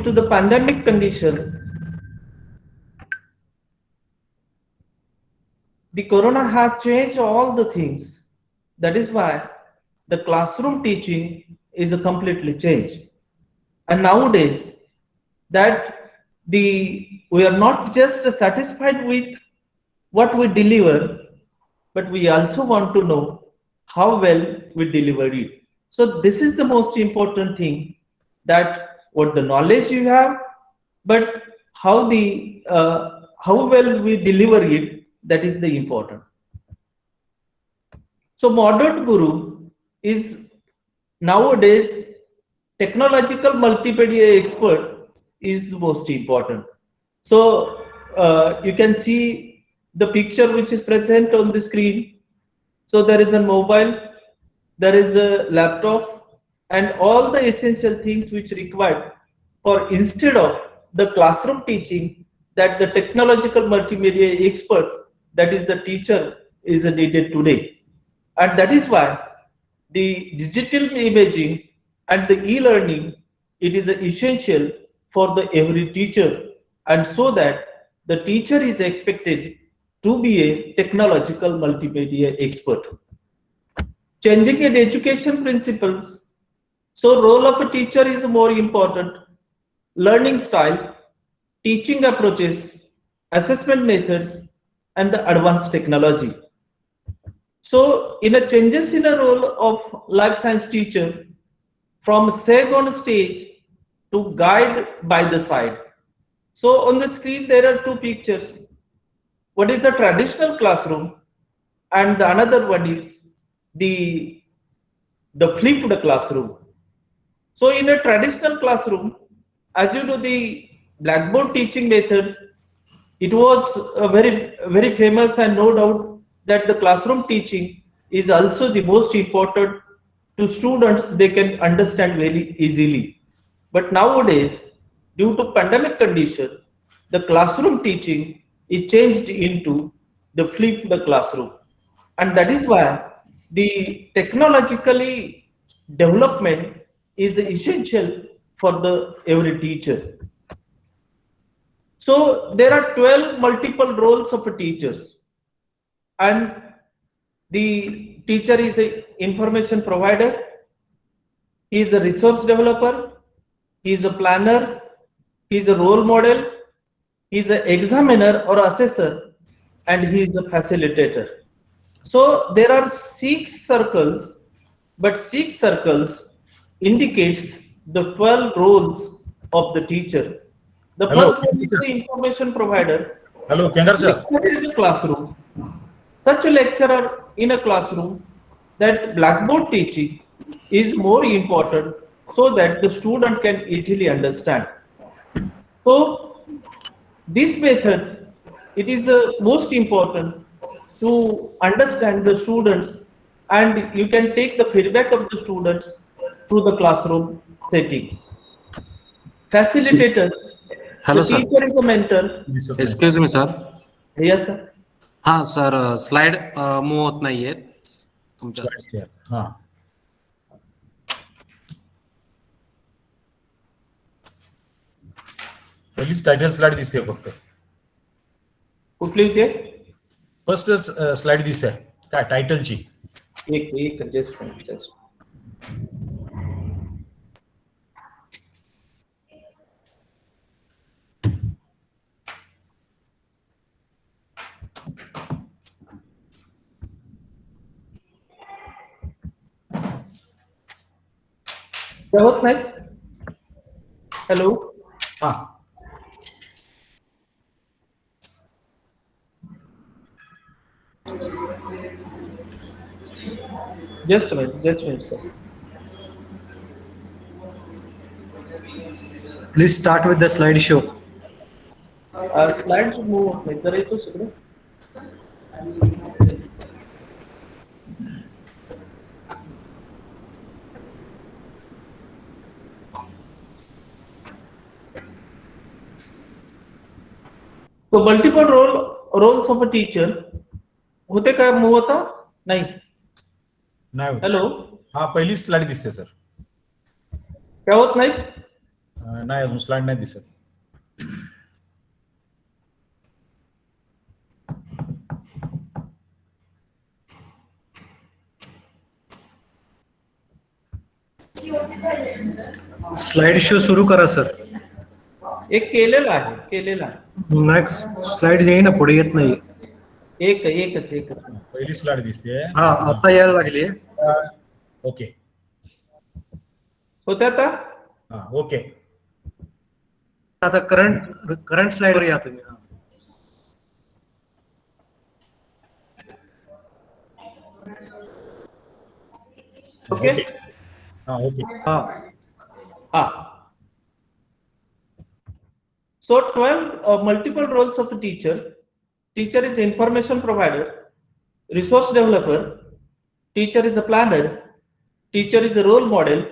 to the pandemic condition, the corona has changed all the things. That is why the classroom teaching is a completely changed. And nowadays, that we are not just satisfied with what we deliver, but we also want to know how well we deliver it. So this is the most important thing, that what the knowledge you have, but how well we deliver it, that is the important. So modern guru is nowadays technological multimedia expert is the most important. So you can see the picture which is present on the screen. So there is a mobile, there is a laptop, and all the essential things which required for instead of the classroom teaching, that the technological multimedia expert, that is the teacher, is needed today. And that is why the digital imaging and the e-learning, it is essential for the every teacher, and so that the teacher is expected to be a technological multimedia expert. Changing in education principles. So role of a teacher is more important. Learning style, teaching approaches, assessment methods, and the advanced technology. So in a changes in a role of life science teacher, from sag on stage to guide by the side. So on the screen there are two pictures. What is a traditional classroom, and the another one is the flipped classroom. So in a traditional classroom, as you know, the blackboard teaching method, it was very famous, and no doubt that the classroom teaching is also the most important to students. They can understand very easily. But nowadays, due to pandemic condition, the classroom teaching is changed into the flipped classroom, and that is why the technologically development is essential for the every teacher. So there are 12 multiple roles of a teachers, and the teacher is a information provider, he is a resource developer, he is a planner, he is a role model, he is an examiner or assessor, and he is a facilitator. So there are six circles, but six circles indicates the 12 roles of the teacher. The Hello, first one is the information provider, hello, Kengar sir. lecturer in a classroom. Such a lecturer in a classroom, that blackboard teaching is more important, so that the student can easily understand. So this method, it is most important to understand the students, and you can take the feedback of the students through the classroom setting. Facilitator, hello the sir. teacher is a mentor. Excuse me sir. Yes, sir. हा sir, slide move होत नाहीयेत तुमच्या. हा, पहिलीच title slide दिसते फक्त. कुठली ते? फर्स्ट स्लाइड दिसते काय टायटलची. एक जस्ट होत नाही. हॅलो. हा, Just a minute, sir. Please start with the slideshow. Slides move होत नाही. जरा येतो सगळं. So multiple roles of a teacher होते का? मूव होता नाही. नाही. हॅलो. हा, पहिलीच स्लाइड दिसते सर. काय होत नाही? नाही अजून स्लाइड नाही दिसत. स्लाइड शो सुरू करा सर. एक केलेला आहे. नेक्स्ट स्लाइड येईना पुढे येत नाही. एकच. पहिली स्लाइड दिसते. हा आता यायला लागली. ओके. होते आता. हा ओके. आता करंट स्लाइड वर या तुम्ही. ओके. हा ओके. हा. So 12 multiple roles of a teacher. Teacher is information provider, resource developer, teacher is a planner, teacher is a role model,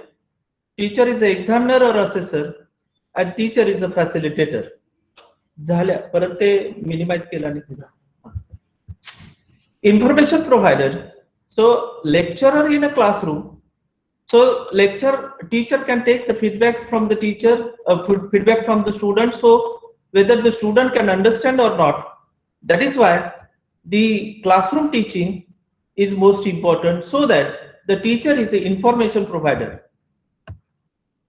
teacher is an examiner or assessor, and teacher is a facilitator. झाल्या परत ते minimise केला नाही तुझा. Information provider. So lecturer in a classroom. So teacher can take the feedback from the teacher, feedback from the student. So whether the student can understand or not, that is why the classroom teaching is most important, so that the teacher is an information provider.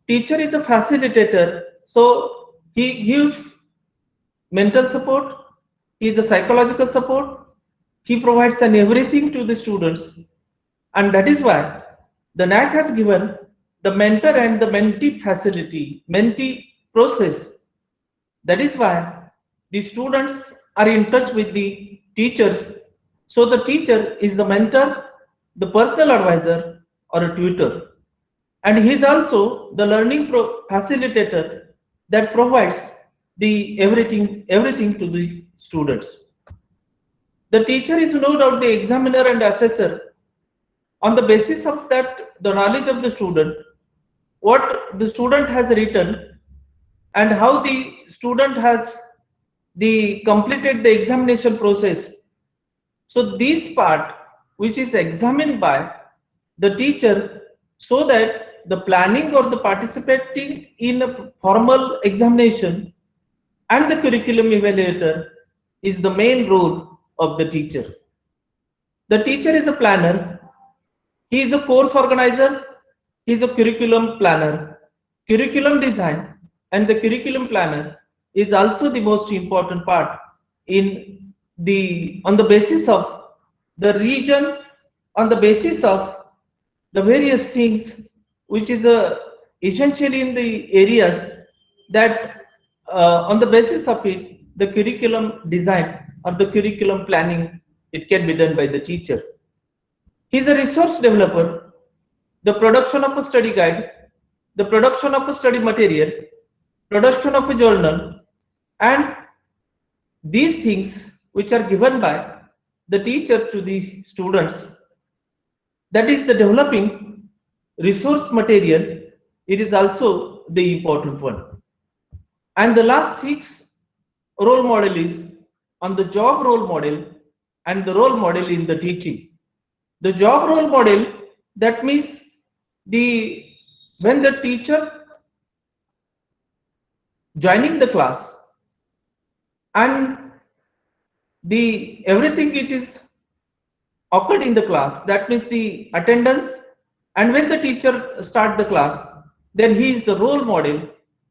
Teacher is a facilitator, so he gives mental support, he is a psychological support, he provides an everything to the students, and that is why the NAC has given the mentor and the mentee process. That is why the students are in touch with the teachers. So the teacher is the mentor, the personal advisor, or a tutor. And he is also the learning facilitator that provides the everything to the students. The teacher is no doubt the examiner and assessor. On the basis of that, the knowledge of the student, what the student has written, and how the student has completed the examination process. So this part, which is examined by the teacher, so that the planning or the participating in a formal examination and the curriculum evaluator is the main role of the teacher. The teacher is a planner. He is a course organizer, he is a curriculum planner, curriculum design, and the curriculum planner is also the most important part on the basis of the region, on the basis of the various things which is essentially in the areas that on the basis of it, the curriculum design or the curriculum planning, it can be done by the teacher. He is a resource developer, the production of a study guide, the production of a study material, production of a journal, and these things which are given by the teacher to the students. That is the developing resource material. It is also the important one. And the last 6 role model is on the job role model and the role model in the teaching. The job role model, that means when the teacher joining the class and everything it is occurred in the class, that means the attendance, and when the teacher start the class, then he is the role model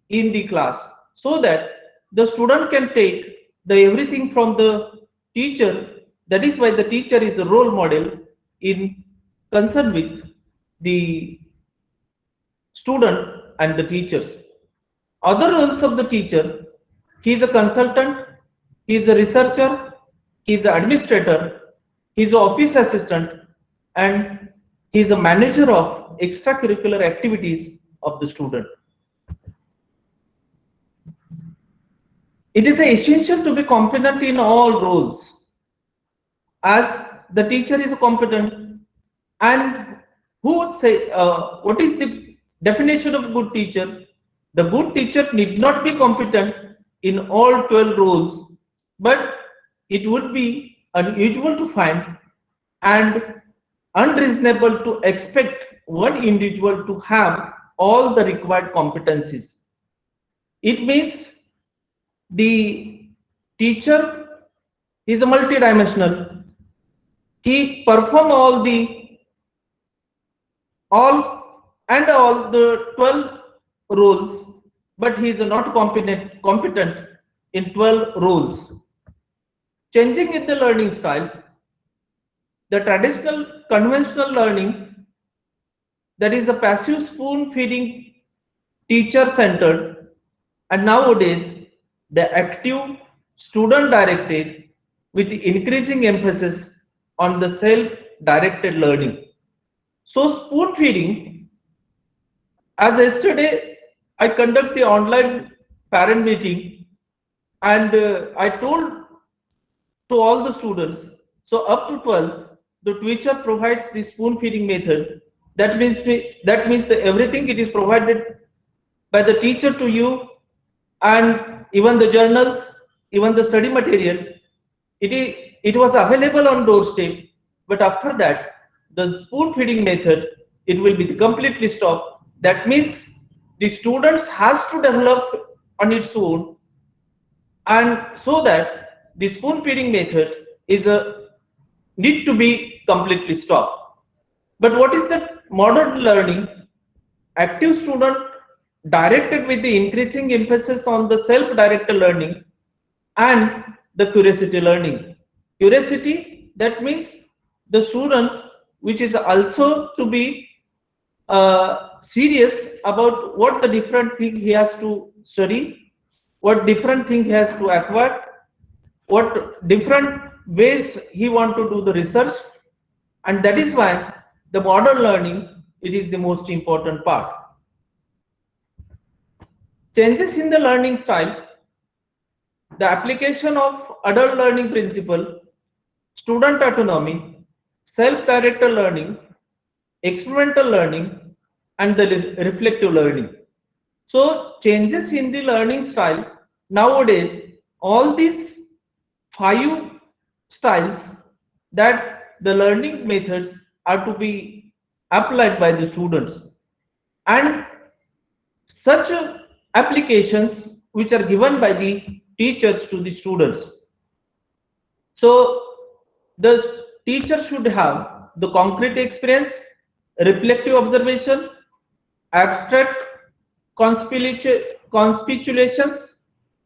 in the class, so that the student can take the everything from the teacher. That is why the teacher is a role model in concern with the student and the teachers. Other roles of the teacher: he is a consultant, he is a researcher, he is an administrator, he is an office assistant, and he is a manager of extracurricular activities of the student. It is essential to be competent in all roles, as the teacher is competent. And what is the definition of good teacher? The good teacher need not be competent in all 12 roles, but it would be unusual to find and unreasonable to expect one individual to have all the required competencies. It means the teacher is a multidimensional. He perform all the 12 roles, but he is not competent in 12 roles. Changing in the learning style, the traditional conventional learning, that is a passive spoon feeding, teacher centered, and nowadays the active student directed, with the increasing emphasis on the self directed learning. So spoon feeding, as yesterday I conduct the online parent meeting, and I told to all the students, so up to 12, the teacher provides the spoon feeding method. That means that everything it is provided by the teacher to you, and even the journals, even the study material, it was available on doorstep. But after that, the spoon feeding method, it will be completely stopped. That means the students has to develop on its own, and so that the spoon feeding method is a need to be completely stopped. But what is the modern learning? Active student directed, with the increasing emphasis on the self-directed learning and the curiosity learning. Curiosity, that means the student which is also to be serious about what the different thing he has to study, what different thing he has to acquire, what different ways he want to do the research, and that is why the modern learning, it is the most important part. Changes in the learning style, the application of adult learning principle, student autonomy, self-directed learning, experimental learning, and the reflective learning. So changes in the learning style, nowadays all these 5 styles, that the learning methods are to be applied by the students, and such applications which are given by the teachers to the students. So the teacher should have the concrete experience, reflective observation, abstract conspiculations,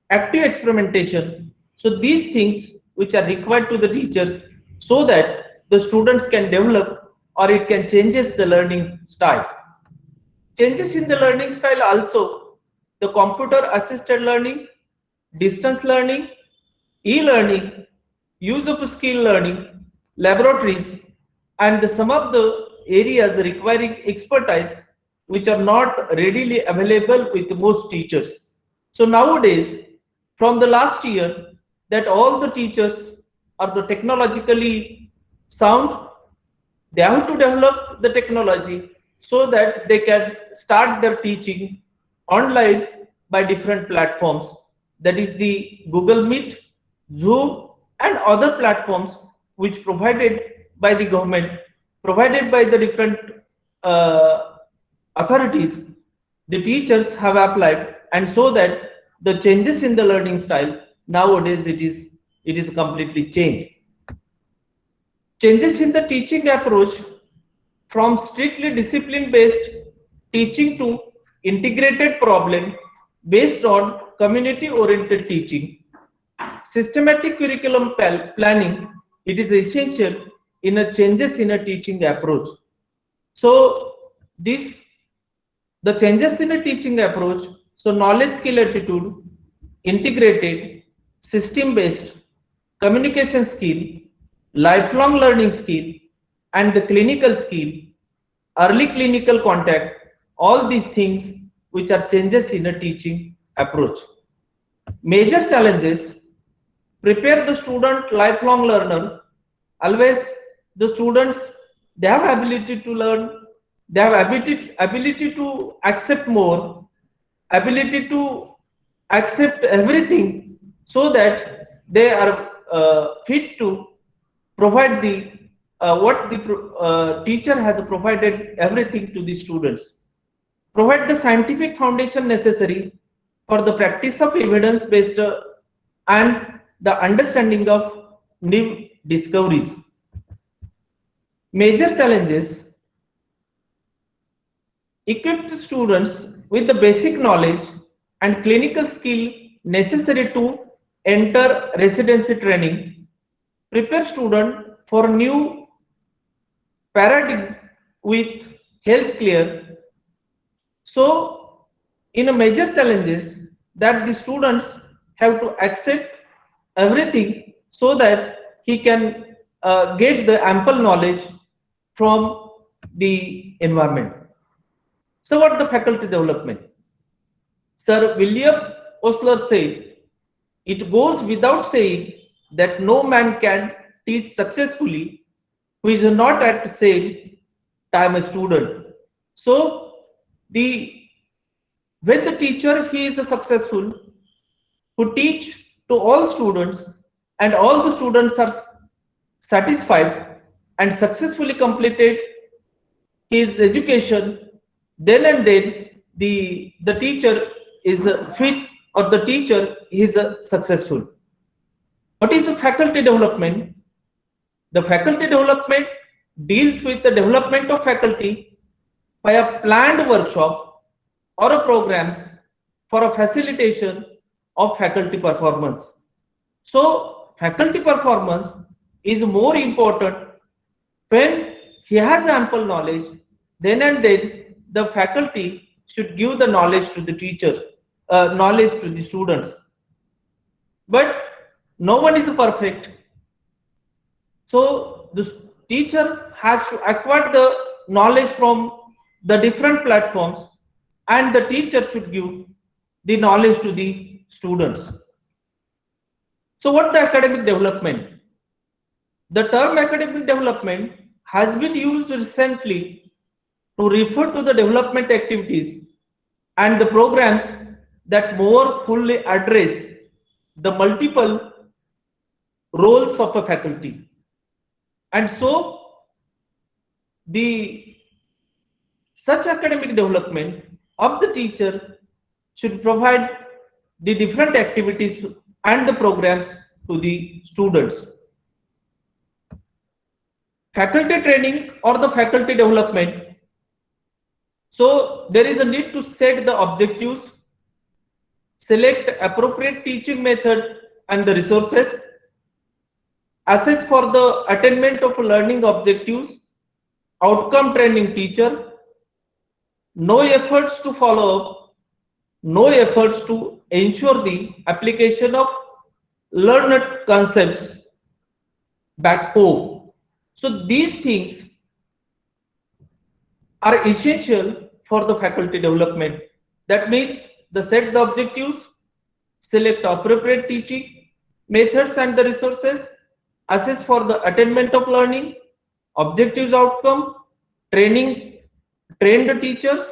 active experimentation. So these things which are required to the teachers, so that the students can develop, or it can changes the learning style. Changes in the learning style also, the computer assisted learning, distance learning, e-learning, use of skill learning, laboratories, and some of the areas requiring expertise which are not readily available with most teachers. So nowadays, from the last year, that all the teachers are the technologically sound, they have to develop the technology so that they can start their teaching online by different platforms, that is the Google Meet, Zoom, and other platforms which provided by the government, provided by the different uh, authorities. The teachers have applied, and so that the changes in the learning style, nowadays it is completely changed. Changes in the teaching approach, from strictly discipline based teaching to integrated problem based on community oriented teaching. Systematic curriculum planning, it is essential in a changes in a teaching approach. So this, the changes in a teaching approach, so knowledge skill attitude, integrated, system based, communication skill, lifelong learning skill, and the clinical skill, early clinical contact, all these things which are changes in a teaching approach. Major challenges, prepare the student lifelong learner. Always the students, they have ability to learn, they have ability to accept more, ability to accept everything, so that they are fit to provide the what the teacher has provided everything to the students. Provide the scientific foundation necessary for the practice of evidence-based and the understanding of new discoveries. Major challenges: equip students with the basic knowledge and clinical skill necessary to enter residency training, prepare students for new paradigm with health clear. So, in a major challenges that the students have to accept everything so that he can get the ample knowledge from the environment. So what the faculty development? Sir William Osler said, it goes without saying that no man can teach successfully who is not at the same time a student. So when the teacher he is successful, who teach to all students and all the students are satisfied and successfully completed his education, then and then the teacher is fit or the teacher is successful. What is the faculty development? The faculty development deals with the development of faculty by a planned workshop or a programs for a facilitation of faculty performance. So faculty performance is more important when he has ample knowledge, then and then the faculty should give the knowledge to the teacher, knowledge to the students. But no one is perfect. So the teacher has to acquire the knowledge from the different platforms and the teacher should give the knowledge to the students. So what the academic development? The term academic development has been used recently to refer to the development activities and the programs that more fully address the multiple roles of a faculty. And so such academic development of the teacher should provide the different activities and the programs to the students. Faculty training or the faculty development. So there is a need to set the objectives, select appropriate teaching method and the resources, assess for the attainment of learning objectives, outcome training teacher, no efforts to follow up, no efforts to ensure the application of learned concepts back home. So these things are essential for the faculty development. That means the set the objectives, select appropriate teaching methods and the resources, assess for the attainment of learning, objectives outcome, train the teachers,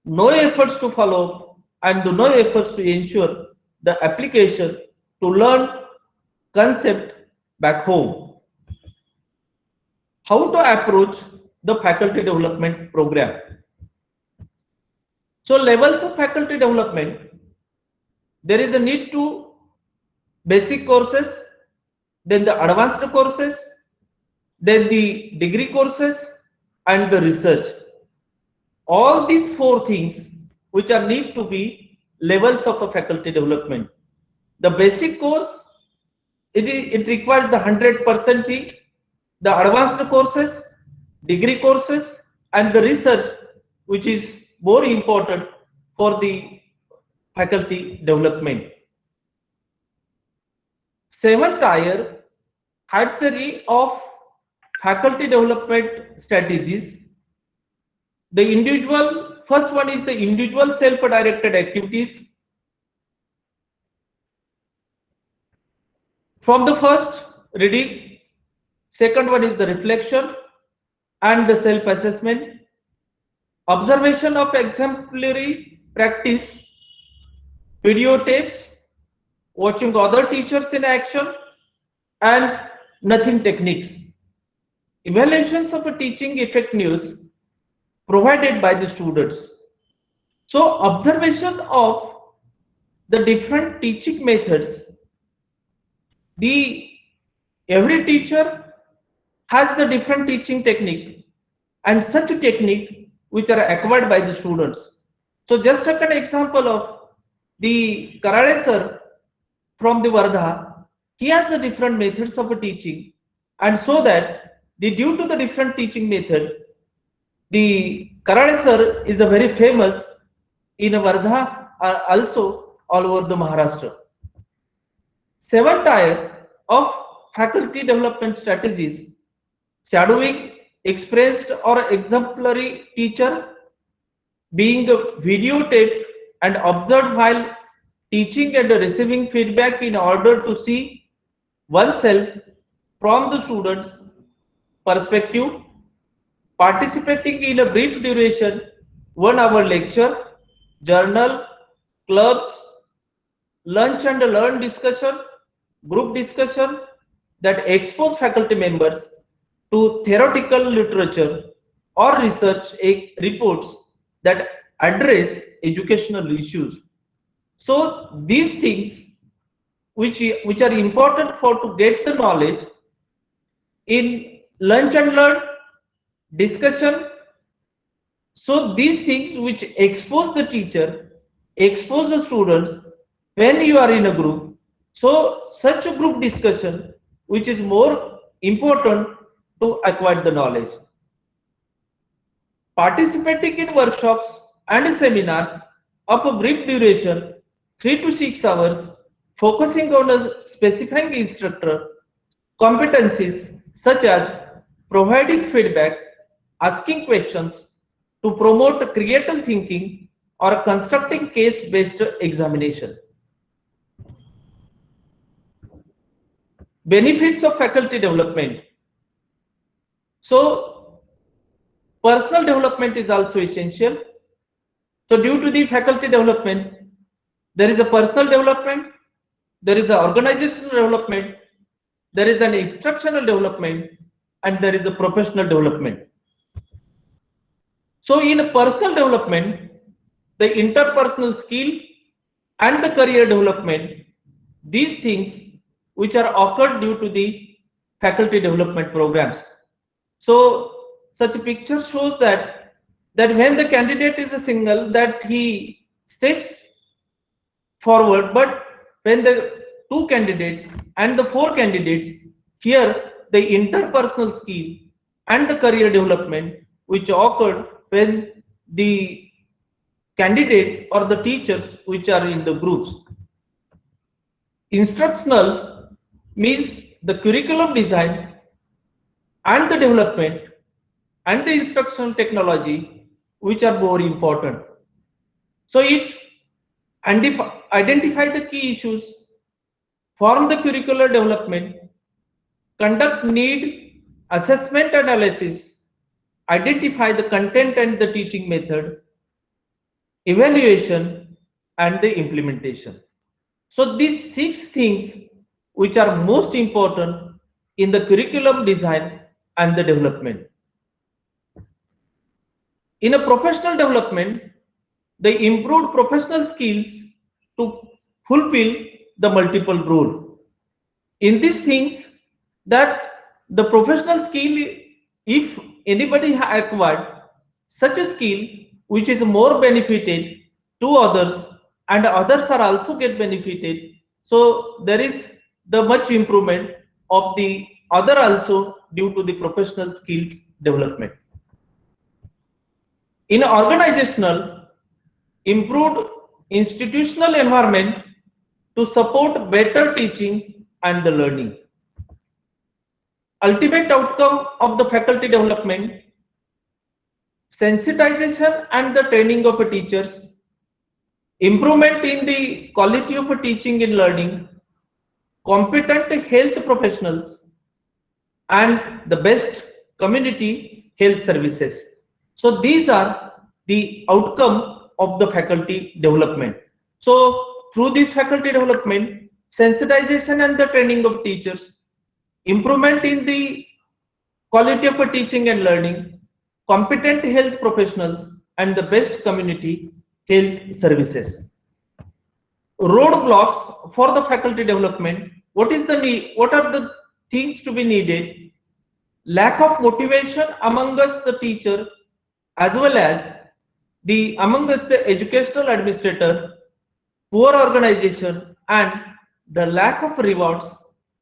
no efforts to follow up and no efforts to ensure the application to learn concept back home. How to approach the faculty development program? So levels of faculty development, there is a need to basic courses, then the advanced courses, then the degree courses and the research. All these four things which are need to be levels of a faculty development. The basic course, it requires the 100% things, the advanced courses, degree courses and the research which is more important for the faculty development. 7-tier hatchery of faculty development strategies. The first one is the individual self-directed activities. From the first reading, second one is the reflection and the self-assessment, observation of exemplary practice, videotapes, watching other teachers in action, and nothing techniques. Evaluations of a teaching effectiveness provided by the students. So observation of the different teaching methods. The every teacher has the different teaching technique and such a technique which are acquired by the students. So just take an example of the Karade sir from the Vardha. He has a different methods of teaching, and so that due to the different teaching method, the Karade sir is a very famous in Vardha, also all over the Maharashtra. 7 tier of faculty development strategies: shadowing, expressed or exemplary teacher, being videotaped and observed while teaching and receiving feedback in order to see oneself from the student's perspective, participating in a brief duration 1 hour lecture, journal, clubs, lunch and learn discussion, group discussion that expose faculty members to theoretical literature or research reports that address educational issues. So these things which are important for to get the knowledge in lunch and learn discussion. So these things which expose the teacher, expose the students when you are in a group. So such a group discussion which is more important to acquire the knowledge. Participating in workshops and seminars of a brief duration 3 to 6 hours, focusing on a specific instructor competencies such as providing feedback, asking questions to promote creative thinking, or constructing case-based examination. Benefits of faculty development. So personal development is also essential. So due to the faculty development, there is a personal development, there is an organizational development, there is an instructional development, and there is a professional development. So in personal development, the interpersonal skill and the career development, these things which are occurred due to the faculty development programs. So such a picture shows that when the candidate is a single, that he steps forward, but when the 2 candidates and the 4 candidates, here the interpersonal skill and the career development which occurred when the candidate or the teachers which are in the groups. Instructional means the curriculum design and the development and the instructional technology which are more important. So it identify the key issues, form the curricular development, conduct need assessment analysis, identify the content and the teaching method, evaluation, and the implementation. So these 6 things which are most important in the curriculum design and the development. In a professional development, the improved professional skills to fulfill the multiple role. In these things, that the professional skill, if anybody has acquired such a skill which is more benefited to others, and others are also get benefited, so there is the much improvement of the other also due to the professional skills development. In organizational, improved institutional environment to support better teaching and the learning. Ultimate outcome of the faculty development: sensitization and the training of teachers, improvement in the quality of teaching and learning, competent health professionals, and the best community health services. So these are the outcome of the faculty development. So through this faculty development, sensitization and the training of teachers, improvement in the quality of teaching and learning, competent health professionals, and the best community health services. roadblocks for the faculty development. What is the need? What are the things to be needed? Lack of motivation among us the teacher, as well as the among us the educational administrator, poor organization, and the lack of rewards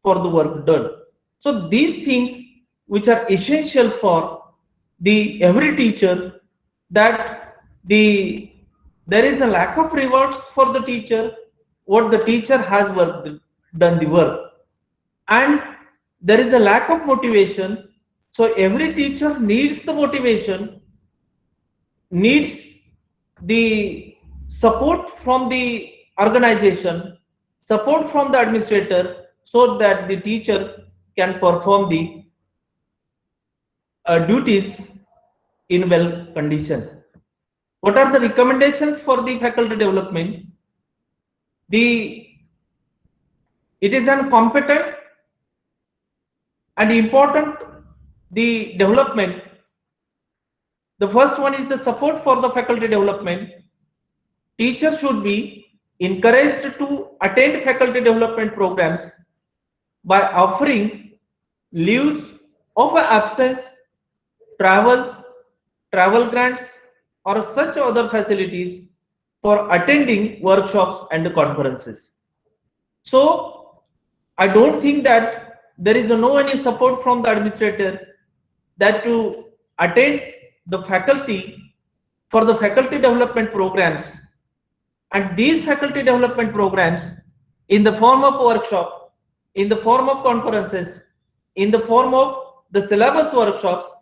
for the work done. So these things which are essential for the every teacher, that there is a lack of rewards for the teacher, what the teacher has done the work, and there is a lack of motivation. So every teacher needs the motivation, needs the support from the organization, support from the administrator, so that the teacher can perform the duties in well condition. What are the recommendations for the faculty development? It is an competent and important the development. The first one is the support for the faculty development. Teachers should be encouraged to attend faculty development programs by offering leaves of absence, travels, travel grants, or such other facilities for attending workshops and conferences. So I don't think that there is no any support from the administrator that to attend the faculty for the faculty development programs, and these faculty development programs in the form of workshop, in the form of conferences, in the form of the syllabus workshops,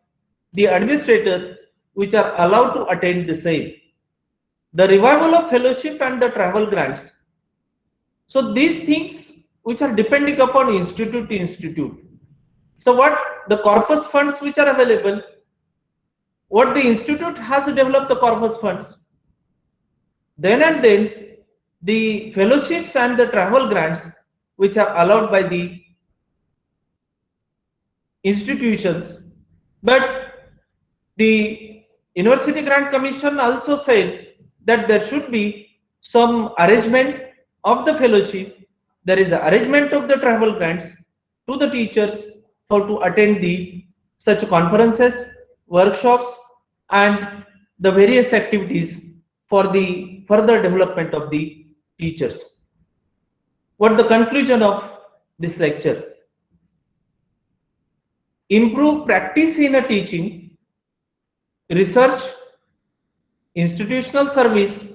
the administrators which are allowed to attend the same. The revival of fellowship and the travel grants. So these things which are depending upon institute to institute. So what the corpus funds which are available, what the institute has developed the corpus funds, then and then the fellowships and the travel grants which are allowed by the institutions. But the University Grant Commission also said that there should be some arrangement of the fellowship, there is an arrangement of the travel grants to the teachers for to attend the such conferences, workshops, and the various activities for the further development of the teachers. What the conclusion of this lecture? Improve practice in a teaching, research, institutional service,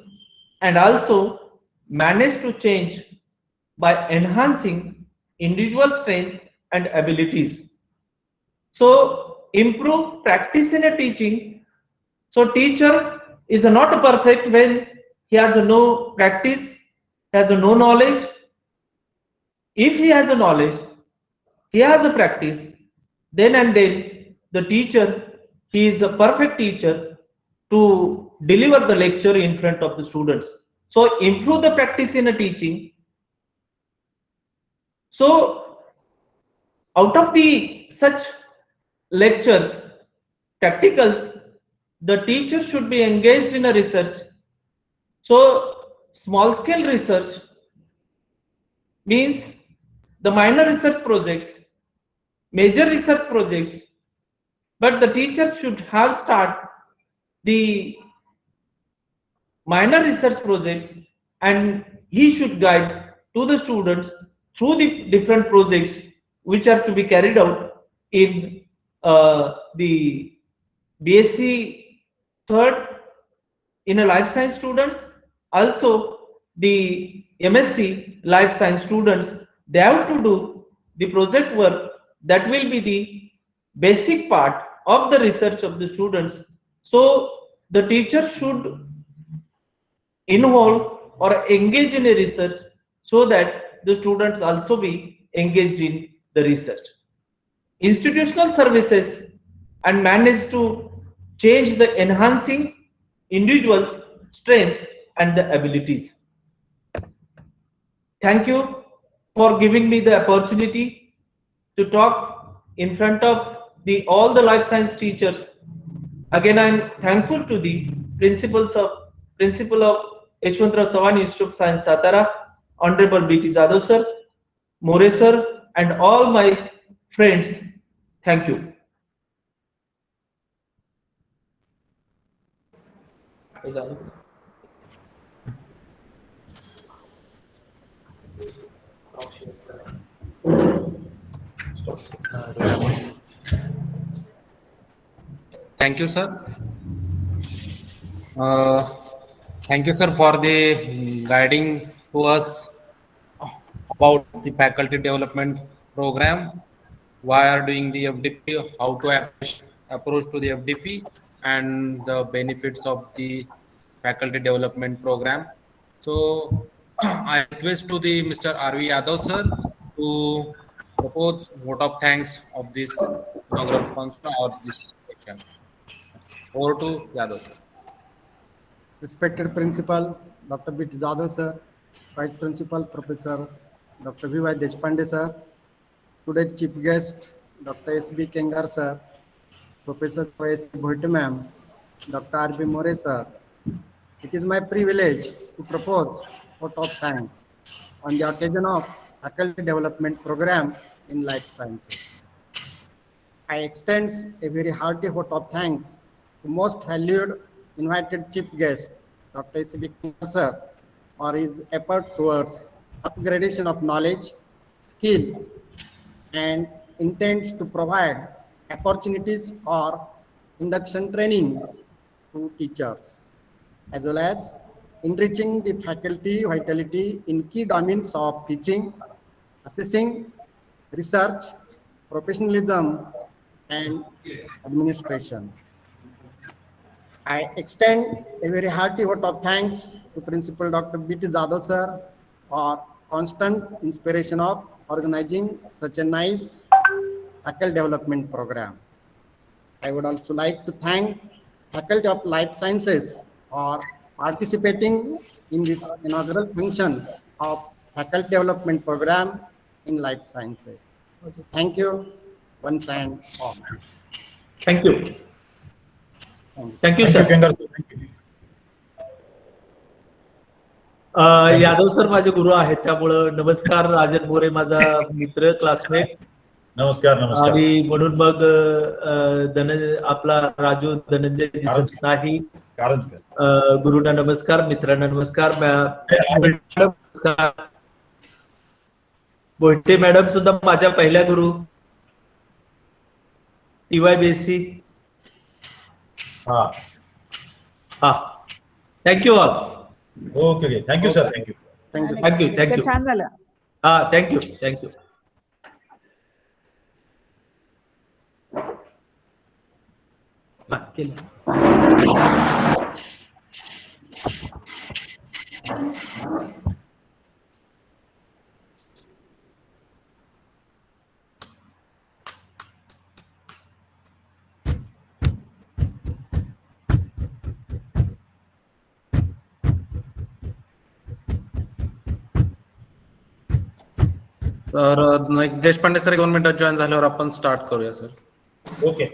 and also manage to change by enhancing individual strength and abilities. So improve practice in a teaching. So teacher is not perfect when he has no practice, has no knowledge. If he has a knowledge, he has a practice, then and then the teacher, he is a perfect teacher to deliver the lecture in front of the students. So improve the practice in a teaching. So out of the such lectures, practicals, the teacher should be engaged in a research. So small scale research means the minor research projects, major research projects, but the teachers should have start the minor research projects, and he should guide to the students through the different projects which are to be carried out in the BSc third in a life science students, also the MSc life science students. They have to do the project work that will be the basic part of the research of the students. So the teacher should involve or engage in a research so that the students also be engaged in the research. Institutional services and manage to change the enhancing individuals' strength and the abilities. Thank you for giving me the opportunity to talk in front of all the life science teachers. Again, I am thankful to the principal of Yashwantrao Chavan Institute of Science, Satara, Honorable B.T. Jadhav sir, More sir, and all my friends. Thank you. Thank you, sir. Uh, Thank you, sir, for the guiding to us about the faculty development program, why are doing the FDP, how to approach to the FDP, and the benefits of the faculty development program. So I request to the Mr. R.V. Yadav, sir, to propose vote of thanks of this inaugural function or this session. Over to Yadav, sir. Respected Principal, Dr. B.T. Jadhav sir, Vice Principal, Professor Dr. V.Y. Deshpande sir, today's Chief Guest, Dr. S.B. Kengar sir, Professor S. Bhoite ma'am, Dr. R.B. More sir. It is my privilege to propose vote of thanks on the occasion of Faculty Development Program in Life Sciences. I extend a very hearty vote of thanks to most valued invited chief guest, Dr. S.B. Kumar sir, for his effort towards upgradation of knowledge, skill, and intends to provide opportunities for induction training to teachers, as well as enriching the faculty vitality in key domains of teaching, assessing, research, professionalism, and administration. I extend a very hearty vote of thanks to Principal Dr. B.T. Jadhav sir for constant inspiration of organizing such a nice faculty development program. I would also like to thank Faculty of Life Sciences for participating in this inaugural function of Faculty Development Program in Life Sciences. Thank you once and all. Thank you. Thank you. Thank you, Thank you, sir. Kengar sir. Thank you. Thank you. Yadav sir माझे गुरु आहेत, त्यामुळं नमस्कार. राजन मोरे माझा मित्र, classmate, नमस्कार नमस्कार. आणि म्हणून मग आपला राजू धनंजय कारंजकर. दिसत नाही. कारंजकर. गुरुंना नमस्कार, मित्रांना नमस्कार, नमस्कार. भोईटे मॅडम सुद्धा माझ्या पहिल्या गुरु, TYBSc. हा. हा, thank you all. Okay okay. Thank you sir. Thank you. Thank you. Thank you lecture thank you. छान झालं. हा, थँक्यू थँक्यू. हा, केलं. तर देशपांडे सर 2 मिनिटात जॉईन झाल्यावर आपण स्टार्ट करूया सर. ओके.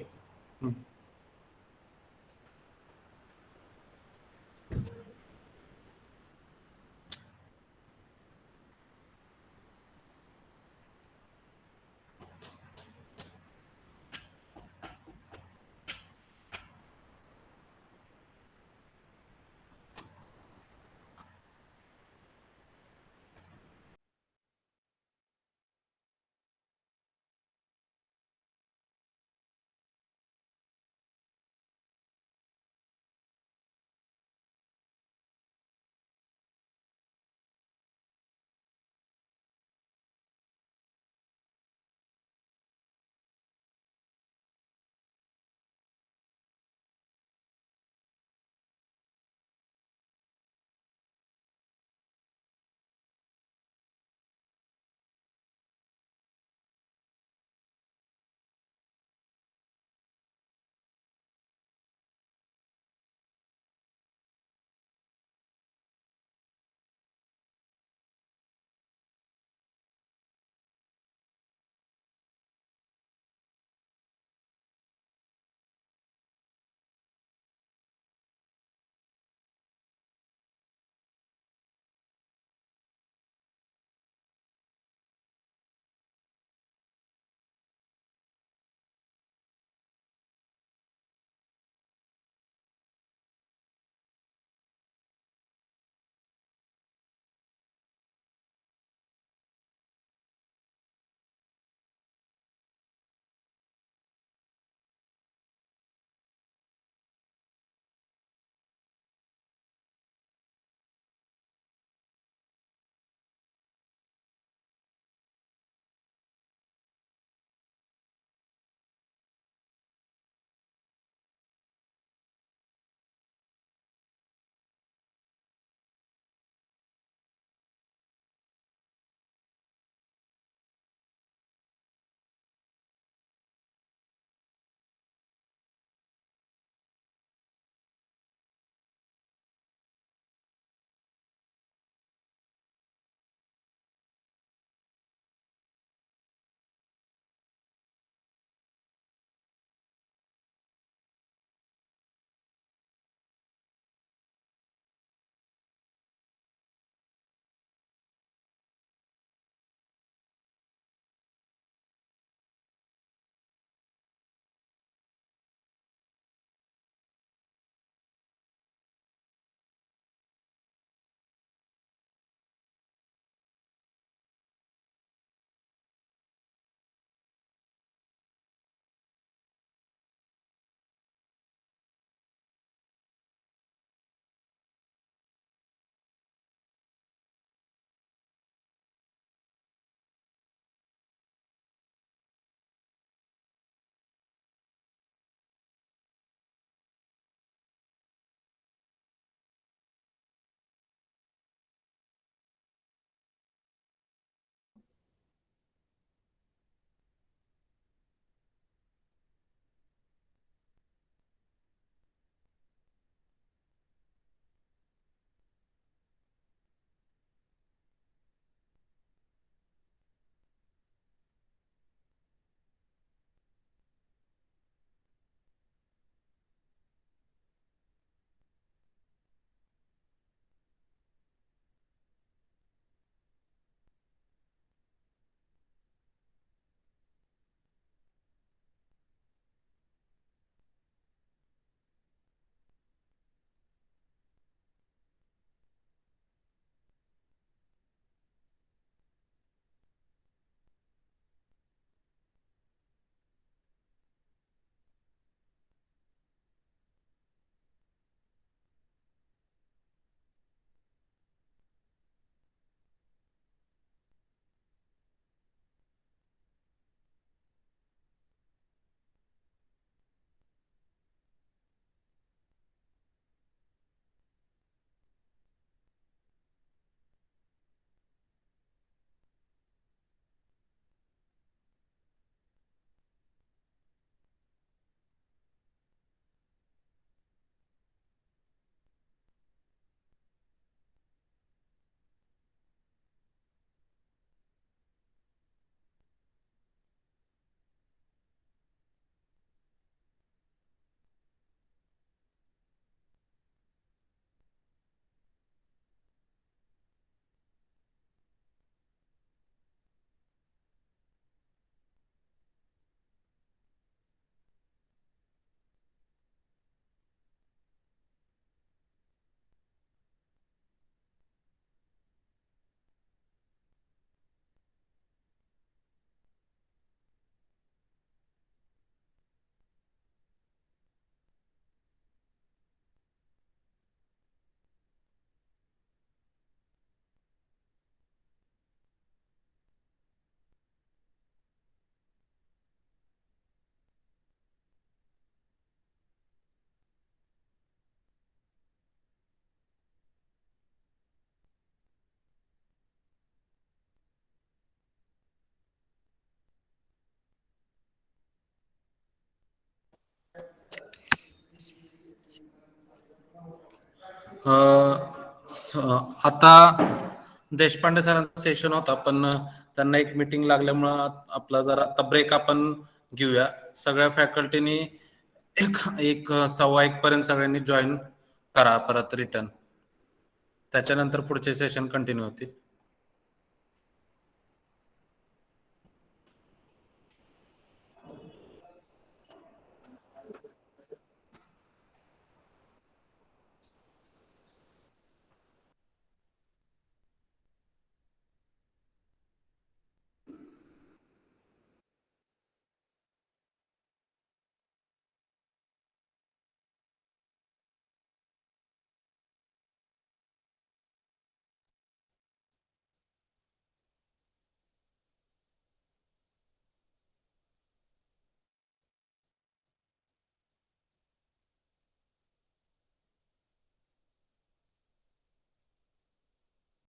आता देशपांडे सरांचा सेशन होता, पण त्यांना एक मीटिंग लागल्यामुळं आपला जरा आता ब्रेक आपण घेऊया. सगळ्या फॅकल्टीनी एक एक 1:15 पर्यंत सगळ्यांनी जॉईन करा परत रिटर्न. त्याच्यानंतर पुढचे सेशन कंटिन्यू होतील.